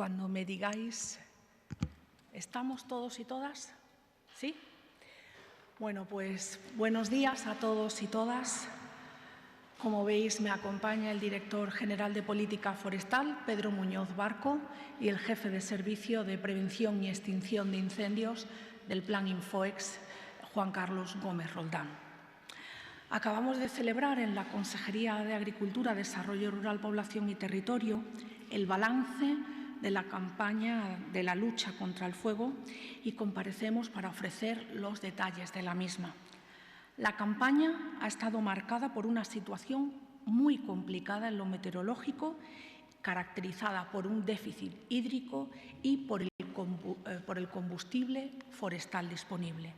Cuando me digáis, ¿estamos todos y todas? ¿Sí? Bueno, pues buenos días a todos y todas. Como veis, me acompaña el director general de Política Forestal, Pedro Muñoz Barco, y el jefe de Servicio de Prevención y Extinción de Incendios del Plan Infoex, Juan Carlos Gómez Roldán. Acabamos de celebrar en la Consejería de Agricultura, Desarrollo Rural, Población y Territorio el balance de la campaña de la lucha contra el fuego y comparecemos para ofrecer los detalles de la misma. La campaña ha estado marcada por una situación muy complicada en lo meteorológico, caracterizada por un déficit hídrico y por el combustible forestal disponible.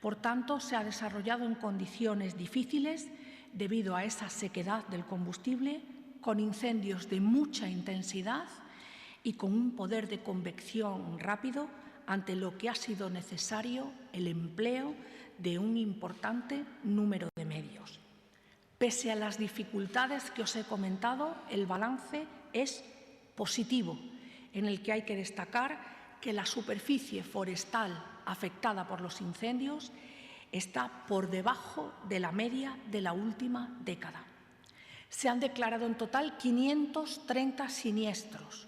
Por tanto, se ha desarrollado en condiciones difíciles debido a esa sequedad del combustible, con incendios de mucha intensidad y con un poder de convección rápido, ante lo que ha sido necesario el empleo de un importante número de medios. Pese a las dificultades que os he comentado, el balance es positivo, en el que hay que destacar que la superficie forestal afectada por los incendios está por debajo de la media de la última década. Se han declarado en total 530 siniestros,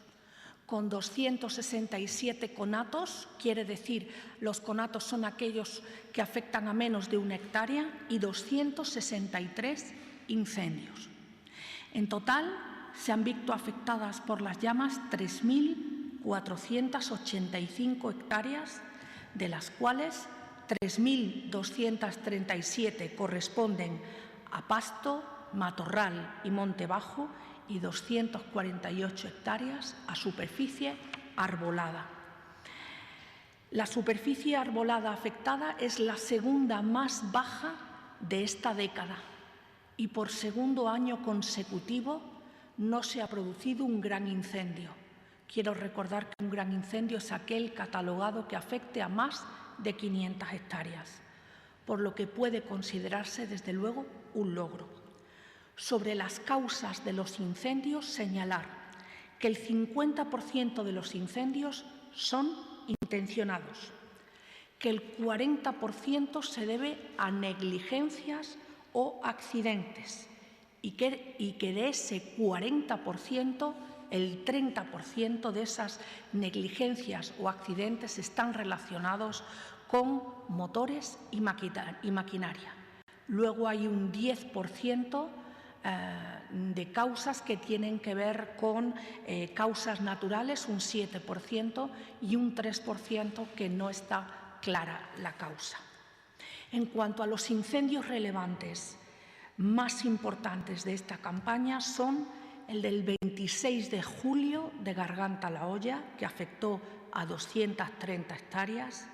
con 267 conatos, quiere decir, los conatos son aquellos que afectan a menos de 1 hectárea, y 263 incendios. En total, se han visto afectadas por las llamas 3.485 hectáreas, de las cuales 3.237 corresponden a pasto, matorral y monte bajo, y 248 hectáreas a superficie arbolada. La superficie arbolada afectada es la segunda más baja de esta década y por segundo año consecutivo no se ha producido un gran incendio. Quiero recordar que un gran incendio es aquel catalogado que afecte a más de 500 hectáreas, por lo que puede considerarse desde luego un logro. Sobre las causas de los incendios, señalar que el 50% de los incendios son intencionados, que el 40% se debe a negligencias o accidentes y que de ese 40%, el 30% de esas negligencias o accidentes están relacionados con motores y maquinaria. Luego hay un 10% de causas que tienen que ver con causas naturales, un 7%, y un 3% que no está clara la causa. En cuanto a los incendios relevantes más importantes de esta campaña, son el del 26 de julio de Garganta La Olla, que afectó a 230 hectáreas,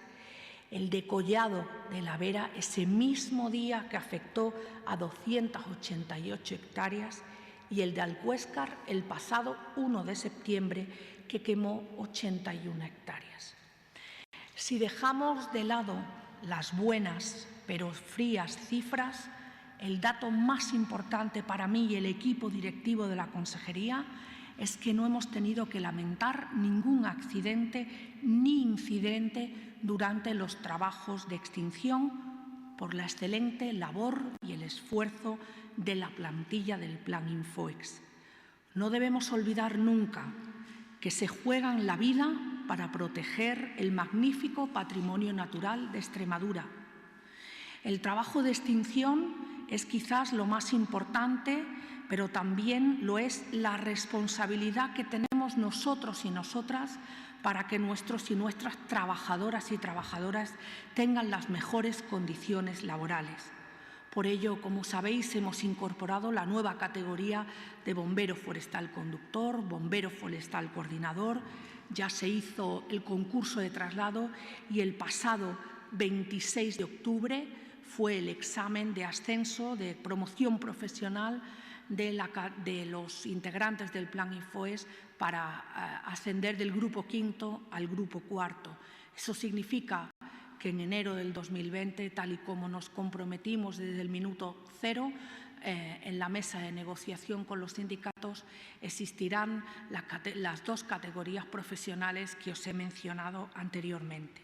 el de Collado de la Vera, ese mismo día, que afectó a 288 hectáreas, y el de Alcuéscar el pasado 1 de septiembre, que quemó 81 hectáreas. Si dejamos de lado las buenas pero frías cifras, el dato más importante para mí y el equipo directivo de la Consejería es que no hemos tenido que lamentar ningún accidente ni incidente durante los trabajos de extinción por la excelente labor y el esfuerzo de la plantilla del Plan Infoex. No debemos olvidar nunca que se juegan la vida para proteger el magnífico patrimonio natural de Extremadura. El trabajo de extinción es quizás lo más importante, pero también lo es la responsabilidad que tenemos nosotros y nosotras para que nuestros y nuestras trabajadoras y trabajadoras tengan las mejores condiciones laborales. Por ello, como sabéis, hemos incorporado la nueva categoría de bombero forestal conductor, bombero forestal coordinador. Ya se hizo el concurso de traslado y el pasado 26 de octubre fue el examen de ascenso de promoción profesional de los integrantes del Plan Infoex para ascender del grupo quinto al grupo cuarto. Eso significa que en enero del 2020, tal y como nos comprometimos desde el minuto cero, en la mesa de negociación con los sindicatos existirán las dos categorías profesionales que os he mencionado anteriormente.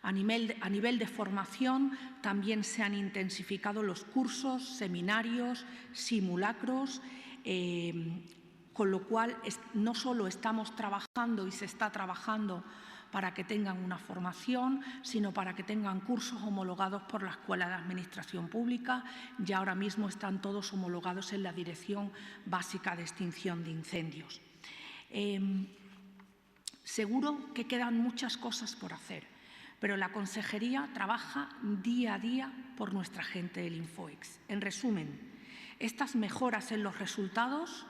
A nivel de formación también se han intensificado los cursos, seminarios, simulacros, con lo cual no solo estamos trabajando y se está trabajando para que tengan una formación, sino para que tengan cursos homologados por la Escuela de Administración Pública. Ya ahora mismo están todos homologados en la Dirección Básica de Extinción de Incendios. Seguro que quedan muchas cosas por hacer, pero la Consejería trabaja día a día por nuestra gente del Infoex. En resumen, estas mejoras en los resultados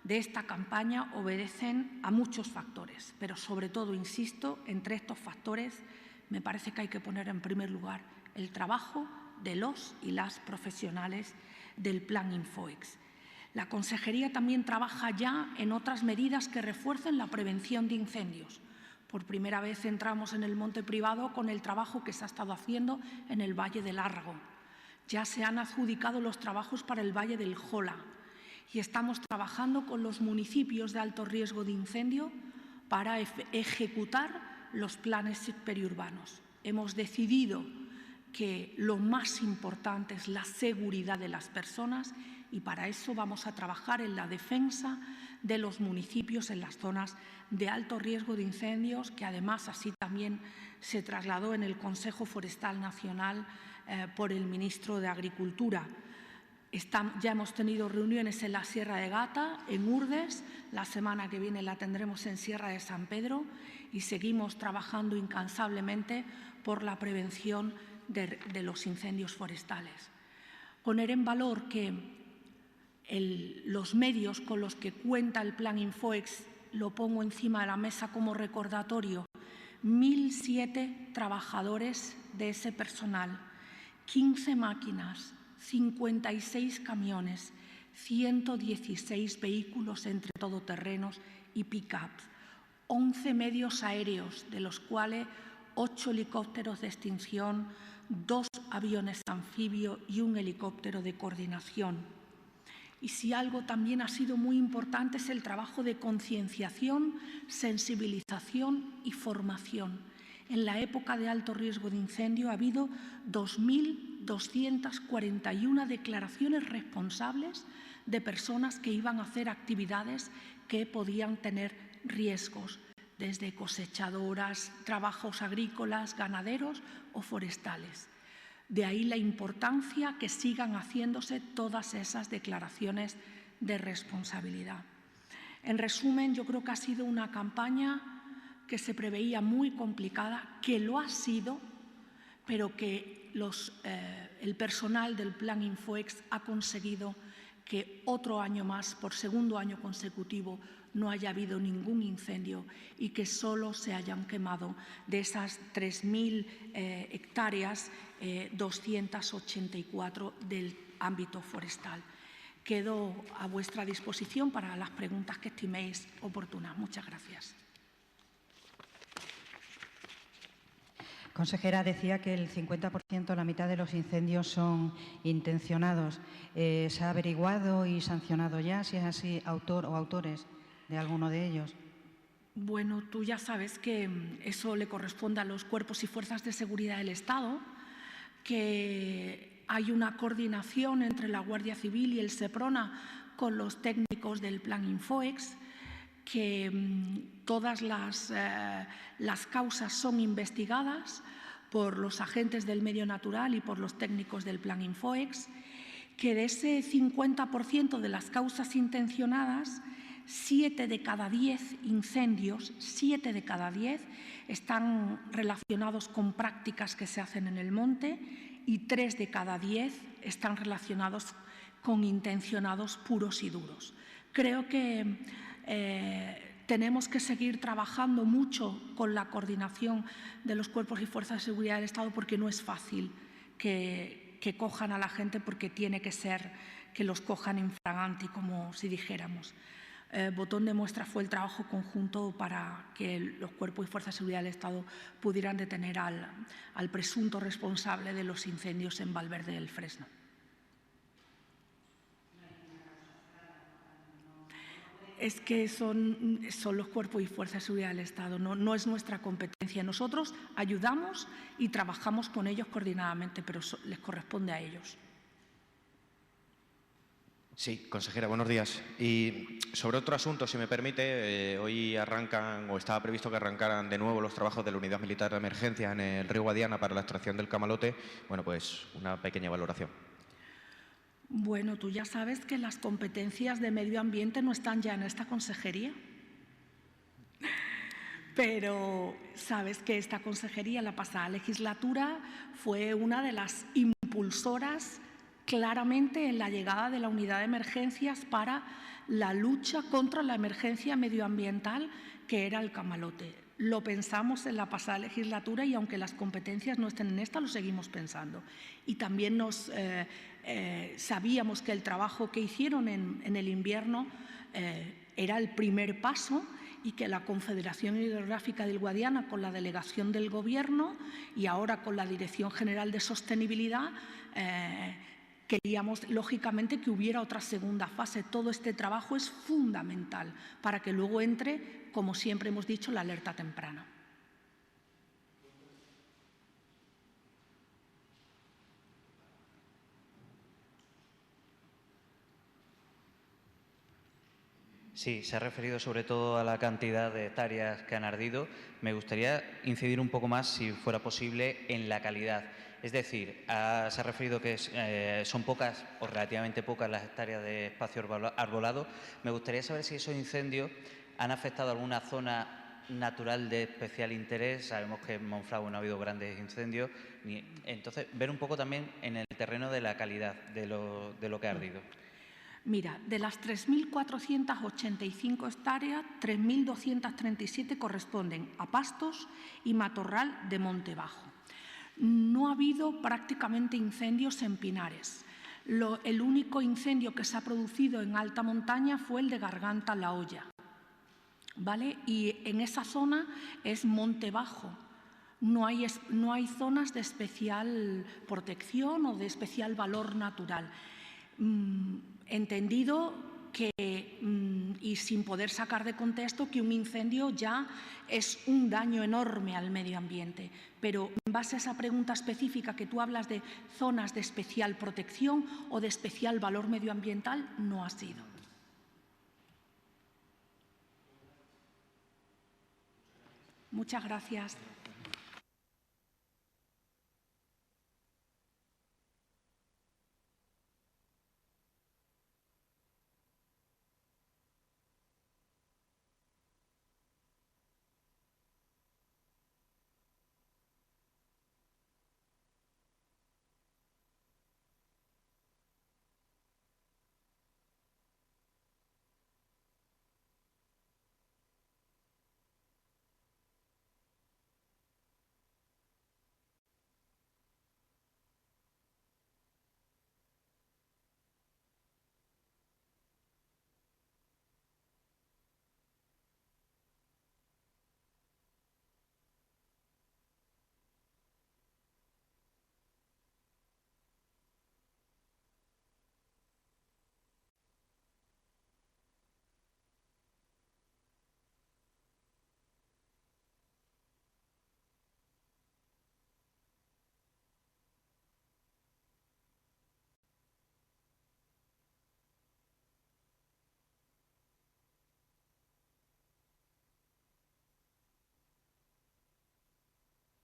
de esta campaña obedecen a muchos factores, pero sobre todo, insisto, entre estos factores me parece que hay que poner en primer lugar el trabajo de los y las profesionales del Plan Infoex. La Consejería también trabaja ya en otras medidas que refuercen la prevención de incendios. Por primera vez entramos en el monte privado con el trabajo que se ha estado haciendo en el Valle del Árgo. Ya se han adjudicado los trabajos para el Valle del Jola. Y estamos trabajando con los municipios de alto riesgo de incendio para ejecutar los planes periurbanos. Hemos decidido que lo más importante es la seguridad de las personas y para eso vamos a trabajar en la defensa de los municipios en las zonas de alto riesgo de incendios, que además así también se trasladó en el Consejo Forestal Nacional por el ministro de Agricultura. Ya hemos tenido reuniones en la Sierra de Gata, en Urdes, la semana que viene la tendremos en Sierra de San Pedro y seguimos trabajando incansablemente por la prevención de los incendios forestales. Poner en valor que los medios con los que cuenta el Plan Infoex, lo pongo encima de la mesa como recordatorio, 1.007 trabajadores de ese personal, 15 máquinas, 56 camiones, 116 vehículos entre todoterrenos y pick-ups, 11 medios aéreos, de los cuales 8 helicópteros de extinción, 2 aviones anfibio y un helicóptero de coordinación. Y si algo también ha sido muy importante es el trabajo de concienciación, sensibilización y formación. En la época de alto riesgo de incendio ha habido 2.241 declaraciones responsables de personas que iban a hacer actividades que podían tener riesgos, desde cosechadoras, trabajos agrícolas, ganaderos o forestales. De ahí la importancia que sigan haciéndose todas esas declaraciones de responsabilidad. En resumen, yo creo que ha sido una campaña que se preveía muy complicada, que lo ha sido, pero que el personal del Plan Infoex ha conseguido que otro año más, por segundo año consecutivo, no haya habido ningún incendio y que solo se hayan quemado de esas 3.000 hectáreas, 284 del ámbito forestal. Quedo a vuestra disposición para las preguntas que estiméis oportunas. Muchas gracias. Consejera, decía que el 50%, la mitad de los incendios son intencionados. ¿Se ha averiguado y sancionado ya, si es así, autor o autores de alguno de ellos? Bueno, tú ya sabes que eso le corresponde a los cuerpos y fuerzas de seguridad del Estado, que hay una coordinación entre la Guardia Civil y el Seprona con los técnicos del Plan Infoex, que todas las causas son investigadas por los agentes del medio natural y por los técnicos del Plan Infoex, que de ese 50% de las causas intencionadas, 7 de cada 10 incendios, 7 de cada 10 están relacionados con prácticas que se hacen en el monte y 3 de cada 10 están relacionados con intencionados puros y duros. Creo que tenemos que seguir trabajando mucho con la coordinación de los cuerpos y fuerzas de seguridad del Estado, porque no es fácil que cojan a la gente, porque tiene que ser que los cojan infraganti, como si dijéramos. Botón de muestra fue el trabajo conjunto para que los cuerpos y fuerzas de seguridad del Estado pudieran detener al presunto responsable de los incendios en Valverde del Fresno. es que son los cuerpos y fuerzas de seguridad del Estado, no es nuestra competencia. Nosotros ayudamos y trabajamos con ellos coordinadamente, pero les corresponde a ellos. Sí, consejera, buenos días. Y sobre otro asunto, si me permite, hoy arrancan, o estaba previsto que arrancaran de nuevo los trabajos de la Unidad Militar de Emergencias en el río Guadiana para la extracción del camalote. Bueno, pues una pequeña valoración. Bueno, tú ya sabes que las competencias de medio ambiente no están ya en esta consejería. Pero sabes que esta consejería, la pasada legislatura, fue una de las impulsoras claramente en la llegada de la unidad de emergencias para la lucha contra la emergencia medioambiental que era el camalote. Lo pensamos en la pasada legislatura y aunque las competencias no estén en esta, lo seguimos pensando. Y también sabíamos que el trabajo que hicieron en el invierno era el primer paso y que la Confederación Hidrográfica del Guadiana, con la delegación del Gobierno y ahora con la Dirección General de Sostenibilidad, queríamos, lógicamente, que hubiera otra segunda fase. Todo este trabajo es fundamental para que luego entre, como siempre hemos dicho, la alerta temprana. Sí, se ha referido sobre todo a la cantidad de hectáreas que han ardido. Me gustaría incidir un poco más, si fuera posible, en la calidad. Es decir, se ha referido que son pocas o relativamente pocas las hectáreas de espacio arbolado. Me gustaría saber si esos incendios han afectado alguna zona natural de especial interés. Sabemos que en Monfragüe no ha habido grandes incendios. Entonces, ver un poco también en el terreno de la calidad de lo que ha ardido. Mira, de las 3.485 hectáreas, 3.237 corresponden a pastos y matorral de monte bajo. No ha habido prácticamente incendios en pinares. El único incendio que se ha producido en alta montaña fue el de Garganta La Hoya, ¿vale? Y en esa zona es monte bajo. No hay zonas de especial protección o de especial valor natural. Entendido que, y sin poder sacar de contexto, que un incendio ya es un daño enorme al medio ambiente. Pero en base a esa pregunta específica que tú hablas de zonas de especial protección o de especial valor medioambiental, no ha sido. Muchas gracias.